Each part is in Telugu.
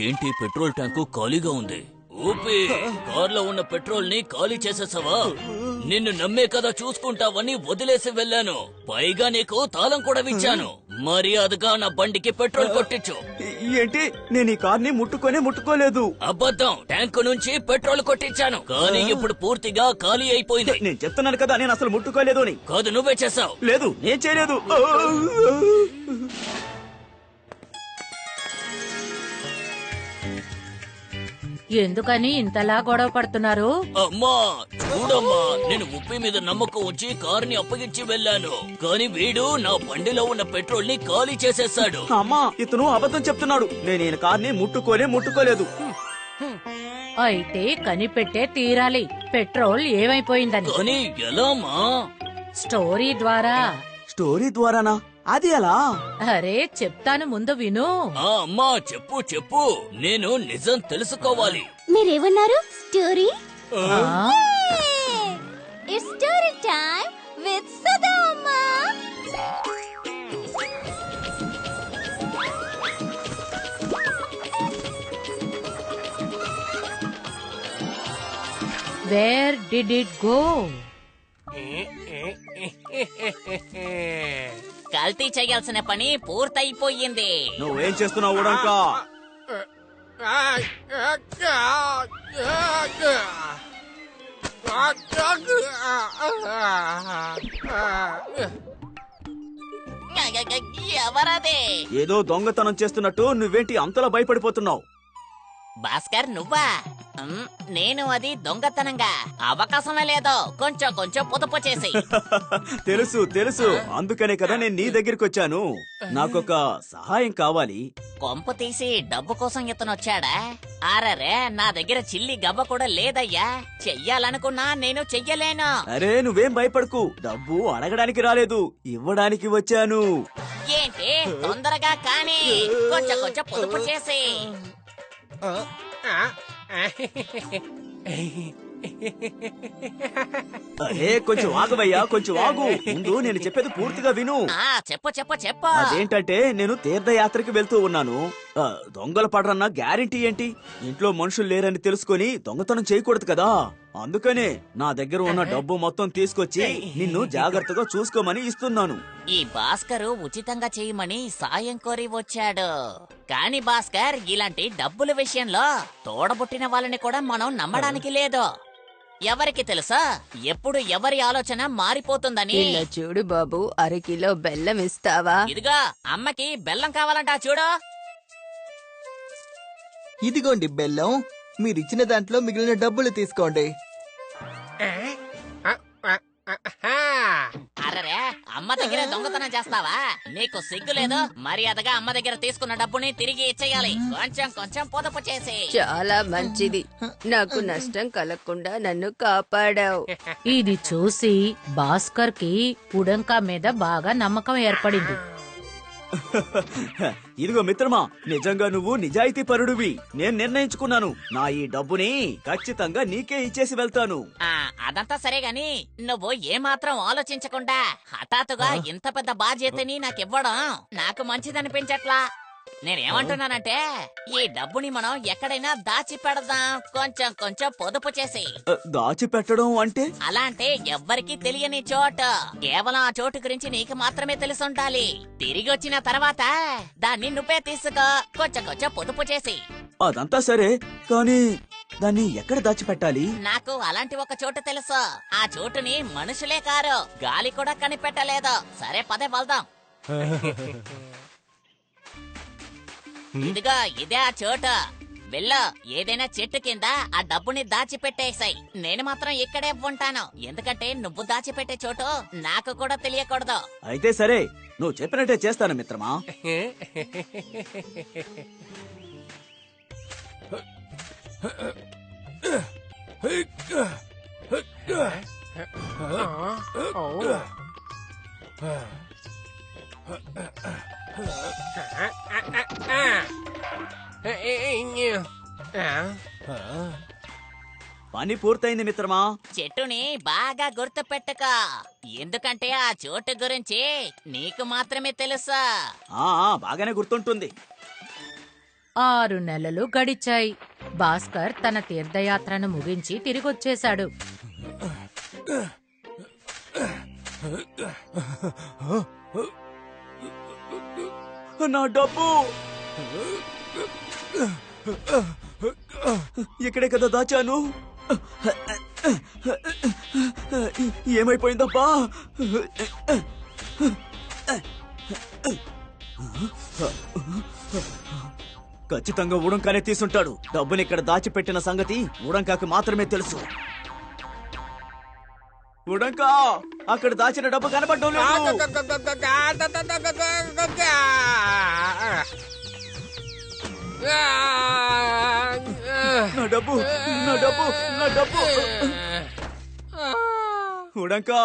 ఏంటి పెట్రోల్ ట్యాంకు ఖాళీగా ఉంది? ఊపి కార్లో ఉన్న పెట్రోల్ ని ఖాళీ చేసేసావా? నిన్ను నమ్మే కదా చూసుకుంటావని వదిలేసి వెళ్ళాను. పైగా నీకు తాళం కూడా ఇచ్చాను. మర్యాదగా నా బండికి పెట్రోల్ కొట్టించు. ఏంటి? నేను ఈ కార్ని ముట్టుకోలేదు. అబద్ధం. ట్యాంకు నుంచి పెట్రోల్ కొట్టించాను, కానీ ఇప్పుడు పూర్తిగా ఖాళీ అయిపోయింది. నేను చెప్తున్నాను కదా, నేను అసలు ముట్టుకోలేదు అని. కాదు, నువ్వే చేసావు. లేదు, నేను చేయలేదు. ఎందుకని ఇంతలా గొడవ పడుతున్నారు? అమ్మా చూడమ్మా, నేను ఉప్పి మీద నమ్మకం ఉంచి కారుని అప్పగించి వెళ్ళాను, కానీ వీడు నా బండిలో ఉన్న పెట్రోల్ ని ఖాళీ చేసేసాడు. అమ్మా, ఇతను అబద్ధం చెప్తున్నాడు. నేను ఈ కార్ని ముట్టుకోలేదు. అయితే కనిపెట్టే తీరాలి పెట్రోల్ ఏమైపోయిందని. కానీ ఎలామా? స్టోరీ ద్వారా. స్టోరీ ద్వారానా? అది ఎలా? అరే చెప్తాను, ముందు విను. అమ్మా చెప్పు, నేను నిజం తెలుసుకోవాలి. మీరేమన్నారు? స్టోరీ? ఆ? It's story time with Sudhamma. Where did it go? కల్తీ చేయాల్సిన పని పూర్తయిపోయింది. నువ్వేం చేస్తున్నావు ఉడంకా? ఎవరదే? ఏదో దొంగతనం చేస్తున్నట్టు నువ్వేంటి అంతలా భయపడిపోతున్నావు? భాస్కర్ నువ్వా? నేను అది దొంగతనంగా అవకాశమే లేదో కొంచెం పొదుపు చేసి. తెలుసు, అందుకనే కదా నేను నీ దగ్గరికి వచ్చాను. నాకొక సహాయం కావాలి. కొంపు తీసి డబ్బు కోసం ఇతను వచ్చాడా? ఆరరే, నా దగ్గర చిల్లి గవ్వ కూడా లేదయ్యా. చెయ్యాలనుకున్నా నేను చెయ్యలేను. అరే నువ్వేం భయపడకు, డబ్బు అడగడానికి రాలేదు, ఇవ్వడానికి వచ్చాను. ఏంటి? తొందరగా కానీ కొంచెం పొదుపు చేసి. అరే కొంచెం ఆగవయ్యా, కొంచెం ఆగు. ముందు నేను చెప్పేది పూర్తిగా విను. చెప్పు. అదేంటంటే నేను తీర్థయాత్రకి వెళ్తూ ఉన్నాను. దొంగలు పడరన్న గ్యారెంటీ ఏంటి? ఇంట్లో మనుషులు లేరని తెలుసుకొని దొంగతనం చేయకూడదు కదా. అందుకనే నా దగ్గర ఉన్న డబ్బు మొత్తం తీసుకొచ్చి నిన్ను జాగ్రత్తగా చూసుకోమని ఇస్తున్నాను. ఈ భాస్కర్ ఉచితంగా చేయమని సాయం కోరి వచ్చాడు. కాని భాస్కర్, ఇలాంటి డబ్బుల విషయంలో తోడబుట్టిన వాళ్ళని కూడా మనం నమ్మడానికి లేదు. ఎవరికి తెలుసా ఎప్పుడు ఎవరి ఆలోచన మారిపోతుందని. ఇలా చూడు బాబు, అరకిలో బెల్లం ఇస్తావా? ఇదిగో అమ్మకి బెల్లం కావాలంట, చూడు. ఇదిగోండి బెల్లం, మీరిచ్చిన దాంట్లో మిగిలిన డబ్బులు తీసుకోండి. అరరే, అమ్మ దగ్గర దొంగతనం చేస్తావా? నీకు సిగ్గు లేదు? మర్యాదగా అమ్మ దగ్గర తీసుకున్న డబ్బుని తిరిగి ఇచ్చేయాలి. కొంచెం పొదుపు చేసి. చాలా మంచిది, నాకు నష్టం కలగకుండా నన్ను కాపాడావు. ఇది చూసి భాస్కర్ కి ఉడంకా మీద బాగా నమ్మకం ఏర్పడింది. ఇదిగో మిత్రమా, నిజంగా నువ్వు నిజాయితీ పరుడివి. నేను నిర్ణయించుకున్నాను, నా ఈ డబ్బుని ఖచ్చితంగా నీకే ఇచ్చేసి వెళ్తాను. అదంతా సరే గాని, నువ్వు ఏమాత్రం ఆలోచించకుండా హఠాత్తుగా ఇంత పెద్ద బాధ్యతని నాకివ్వడం నాకు మంచిదనిపించట్లా. నేనేమంటున్నానంటే, ఈ డబ్బుని మనం ఎక్కడైనా దాచి పెడదాం, కొంచెం పొదుపు చేసి. దాచి పెట్టడం అంటే? అలా అంటే ఎవ్వరికీ తెలియని చోటు, కేవలం ఆ చోటు గురించి నీకు మాత్రమే తెలుసుండాలి. తిరిగి వచ్చిన తర్వాత దాన్ని నువ్వే తీసుకో, కొంచెం పొదుపు చేసి. అదంతా సరే, కానీ దాన్ని ఎక్కడ దాచిపెట్టాలి? నాకు అలాంటి ఒక చోటు తెలుసు. ఆ చోటుని మనుషులే కారు, గాలి కూడా కనిపెట్టలేదు. సరే పదే వెళ్దాం. ఇదిగో ఇదే ఆ చోటు. వెళ్ళు, ఏదైనా చెట్టు కింద ఆ డబ్బుని దాచిపెట్టేసాయి. నేను మాత్రం ఇక్కడే ఉంటాను, ఎందుకంటే నువ్వు దాచిపెట్టే చోటు నాకు కూడా తెలియకూడదు. అయితే సరే, నువ్వు చెప్పినట్టే చేస్తాను మిత్రమా. పని పూర్తయింది మిత్రమా. చెట్టుని బాగా గుర్తు పెట్టుకో, ఎందుకంటే ఆ చోటు గురించి నీకు మాత్రమే తెలుసు. బాగానే గుర్తుంటుంది. 6 నెలలు గడిచాయి. భాస్కర్ తన తీర్థయాత్రను ముగించి తిరిగొచ్చేశాడు. నా డబ్బు ఇక్కడే కదా దాచాను. ఏమైపోయిందబ్బా? ఖచ్చితంగా ఉడంకానే తీసుంటాడు. డబ్బుని ఇక్కడ దాచిపెట్టిన సంగతి ఉడంకాకి మాత్రమే తెలుసు. ఉడంకా, అక్కడ దాచిన డబ్బు కనపడడం లేదు. నా డబ్బు, నా డబ్బు, నా డబ్బు. ఉడంకా,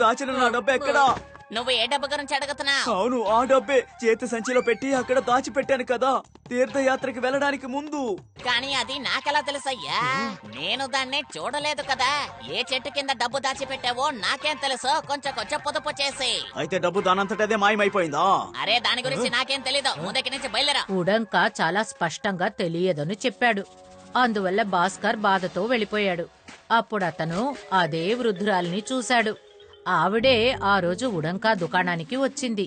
దాచిన నా డబ్బు ఎక్కడా? నువ్వు ఏ డబ్బు గురించి అడుగుతున్నావు? అవును, ఆ డబ్బే చేతి సంచిలో పెట్టి అక్కడ దాచిపెట్టాను కదా, తీర్థయాత్రకి వెళ్ళడానికి ముందు. కానీ అది నాకెలా తెలుసయ్యా? నేను దాన్ని చూడలేదు కదా. ఏ చెట్టు కింద డబ్బు దాచిపెట్టావో నాకేం తెలుసు? కొంచెం కొంచెం పొదుపు చేసి. అయితే డబ్బు దానంతటదే మాయమైపోయిందా? అరే, దాని గురించి నాకేం తెలీదు. ముందుకి నుంచి బయలుదేరా. ఉడంక చాలా స్పష్టంగా తెలియదని చెప్పాడు. అందువల్ల భాస్కర్ బాధతో వెళ్ళిపోయాడు. అప్పుడు అతను అదే వృద్ధురాలిని చూశాడు. ఆవిడే ఆ రోజు ఉడంకా దుకాణానికి వచ్చింది.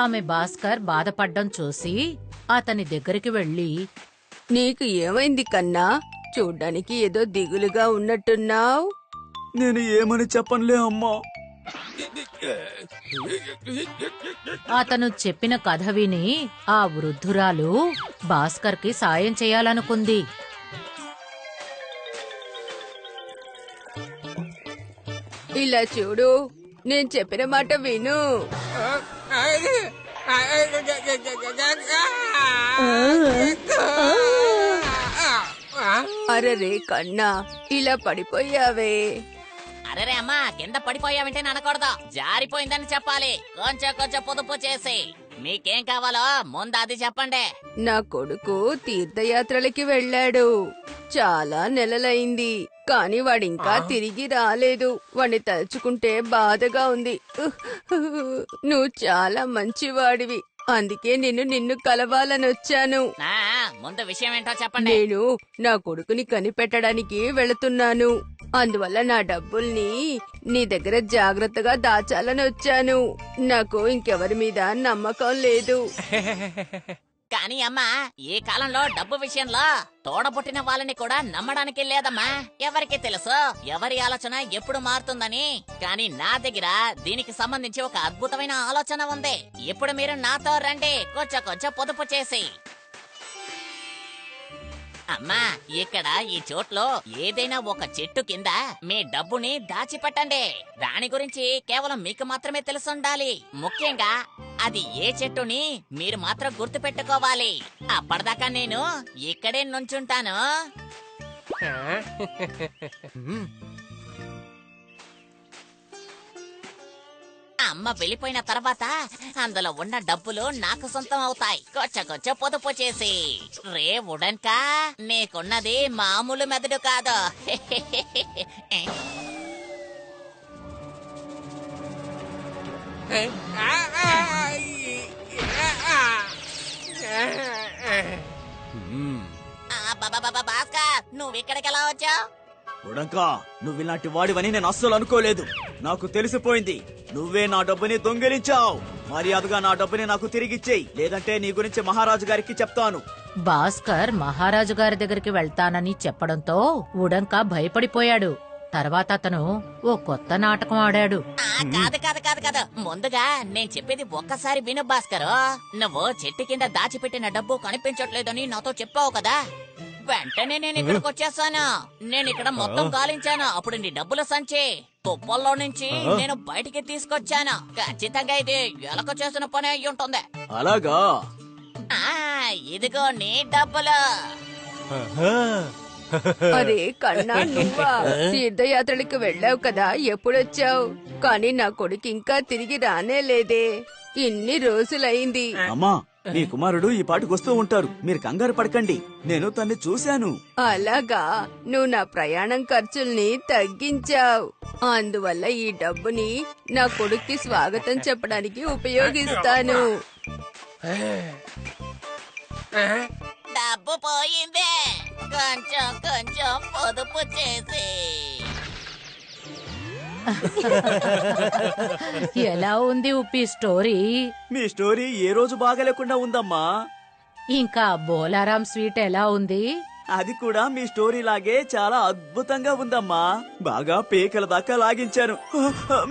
ఆమె భాస్కర్ బాధపడ్డం చూసి అతని దగ్గరికి వెళ్లి, నీకు ఏమైంది కన్నా? చూడ్డానికి ఏదో దిగులుగా ఉన్నట్టున్నావు. నేను ఏమని చెప్పనులే అమ్మా. అతను చెప్పిన కథ విని ఆ వృద్ధురాలు భాస్కర్ కి సాయం చేయాలనుకుంది. ఇలా చూడు, నేను చెప్పిన మాట విను. అరే కన్నా, ఇలా పడిపోయావే. అరే అమ్మా, కింద పడిపోయావంటే అనకూడదు, జారిపోయిందని చెప్పాలి. కొంచెం కొంచెం పొదుపు చేసి. మీకేం కావాలో ముందు అది చెప్పండి. నా కొడుకు తీర్థయాత్రలకి వెళ్ళాడు. చాలా నెలలైంది, కాని వాడింకా తిరిగి రాలేదు. వాడిని తలుచుకుంటే బాధగా ఉంది. నువ్వు చాలా మంచివాడివి, అందుకే నిన్ను కలవాలని వచ్చాను. ముందు విషయం ఏంటో చెప్పండి. నేను నా కొడుకుని కనిపెట్టడానికి వెళుతున్నాను. అందువల్ల నా డబ్బుల్ని నీ దగ్గర జాగ్రత్తగా దాచాలని వచ్చాను. నాకు ఇంకెవరి మీద నమ్మకం లేదు. కానీ అమ్మా, ఈ కాలంలో డబ్బు విషయంలో తోడబుట్టిన వాళ్ళని కూడా నమ్మడానికి లేదమ్మా. ఎవరికి తెలుసు ఎవరి ఆలోచన ఎప్పుడు మారుతుందని? కానీ నా దగ్గర దీనికి సంబంధించి ఒక అద్భుతమైన ఆలోచన ఉంది. ఇప్పుడు మీరు నాతో రండి, కొంచెం కొంచెం పొదుపు చేసి. అమ్మా, ఇక్కడ ఈ చోట్లో ఏదైనా ఒక చెట్టు కింద మీ డబ్బుని దాచిపెట్టండి. దాని గురించి కేవలం మీకు మాత్రమే తెలుసుండాలి. ముఖ్యంగా అది ఏ చెట్టుని మీరు మాత్రం గుర్తు పెట్టుకోవాలి. అప్పటిదాకా నేను ఇక్కడే నుంచుంటాను. అమ్మ వెళ్ళిపోయిన తర్వాత అందులో ఉన్న డబ్బులు నాకు సొంతం అవుతాయి. కొంచెం పొదుపు చేసి. రే ఉడన్కా, నీకున్నది మామూలు మెదడు కాదు. భాస్కర్, నువ్వు ఇక్కడికి ఎలా వచ్చావు? ఉడంకా, నువ్వు ఇలాంటి వాడివని నేను అస్సలు అనుకోలేదు. నాకు తెలిసిపోయింది, నువ్వే నా డబ్బుని దొంగిలించావు. మర్యాదగా నా డబ్బుని నాకు తిరిగిచ్చేయి, లేదంటే నీ గురించి మహారాజు గారికి చెప్తాను. భాస్కర్ మహారాజు గారి దగ్గరికి వెళ్తానని చెప్పడంతో ఉడంక భయపడిపోయాడు. తర్వాత అతను ఓ కొత్త నాటకం ఆడాడు. కాదు కాదు కాదు కాదు, ముందుగా నేను చెప్పేది ఒక్కసారి విను భాస్కర్. నువ్వు చెట్టు కింద దాచిపెట్టిన డబ్బు కనిపించట్లేదని నాతో చెప్పావు కదా. వెంటనే నేను ఇక్కడికి వచ్చేసాను. నేను ఇక్కడ మొత్తం గాలించాను. అప్పుడు నీ డబ్బుల సంచి తుప్పల్లో నుంచి నేను బయటికి తీసుకొచ్చాను. ఖచ్చితంగా ఇది ఎలక చేసిన పని అయి ఉంటుంది. అలాగా? ఇదిగో నీ డబ్బులు. అరే కన్నా, నువ్వా? తీర్థయాత్రలకు వెళ్ళావు కదా, ఎప్పుడొచ్చావు? కానీ నా కొడుకు ఇంకా తిరిగి రానే లేదే. ఇన్ని రోజులైంది. అమ్మా, మీ కుమారుడు ఈ పాటికి వస్తూ ఉంటారు, మీరు కంగారు పడకండి. నేను తన్ని చూశాను. అలాగా, నువ్వు నా ప్రయాణం ఖర్చుల్ని తగ్గించావు. అందువల్ల ఈ డబ్బుని నా కొడుక్కి స్వాగతం చెప్పడానికి ఉపయోగిస్తాను. డబ్బు పోయిందే, కొంచెం కొంచెం పొదుపు చేసి. ఎలా ఉంది ఉప్పి స్టోరీ? మీ స్టోరీ ఏ రోజు బాగాలేకుండా ఉందమ్మా. ఇంకా బోలారాం స్వీట్ ఎలా ఉంది? అది కూడా మీ స్టోరీ లాగే చాలా అద్భుతంగా ఉందమ్మా. బాగా పేకల దాకా లాగించాను.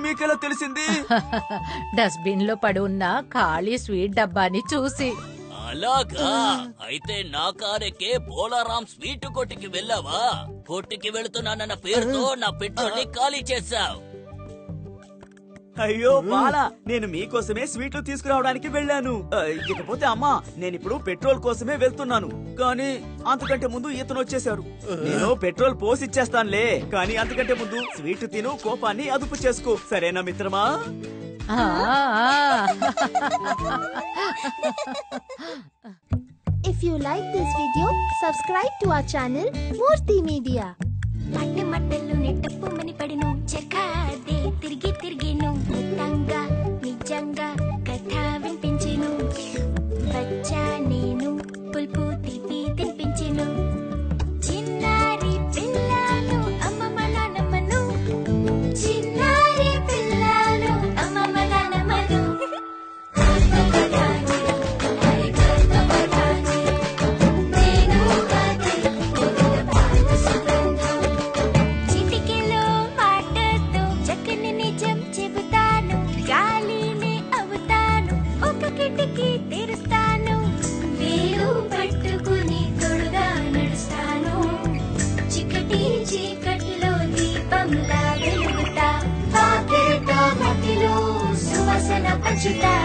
మీకెలా తెలిసింది? డస్ట్బిన్ లో పడి ఉన్న ఖాళీ స్వీట్ డబ్బాని చూసి. అలాగా అయితే నా కారెక్కే బోలారాం స్వీట్ కొట్టుకి వెళ్ళావా? కొట్టుకి వెళుతున్నానన్న పేరుతో నా పెట్రోల్ ని ఖాళీ చేశావు. అయ్యో బాలా, నేను మీకోసమే స్వీట్లు తీసుకురావడానికి వెళ్ళాను. ఇకపోతే అమ్మా, నేనిప్పుడు పెట్రోల్ కోసమే వెళ్తున్నాను. కానీ అంతకంటే ముందు ఇతను వచ్చేశారు. నేను పెట్రోల్ పోసిచ్చేస్తానులే, కానీ అంతకంటే ముందు స్వీట్ తిను, కోపాన్ని అదుపు చేసుకో. సరేనా మిత్రమా? ఆ, If you like this video, subscribe to our channel Murthy Media. మట్టి మట్టలు నెట్టప్పుమని పడిను చెక్కాదే తిరిగి తిరిగిను మొత్తంగా నిజంగా కథ వినిపించెను బచ్చా నేను పుల్పు తీపి తినిపించెను చిన్నారి పిల్లను అమ్మమ్మ నాన్నమ్మను చిన్నారి పిల్లను అమ్మమ్మ నాన్నమ్మను చిటికెలో మాటతో చక్కని నిజం చెబుతాను గాలిని అవుతాను ఒక కిటికీ తెరుస్తాను వేలు పట్టుకుని తోడుగా నడుస్తాను చిక్కటి చీకటిలో దీపంలా వెలుగుతా పాకేట మట్టిలో సువాసన పంచుతా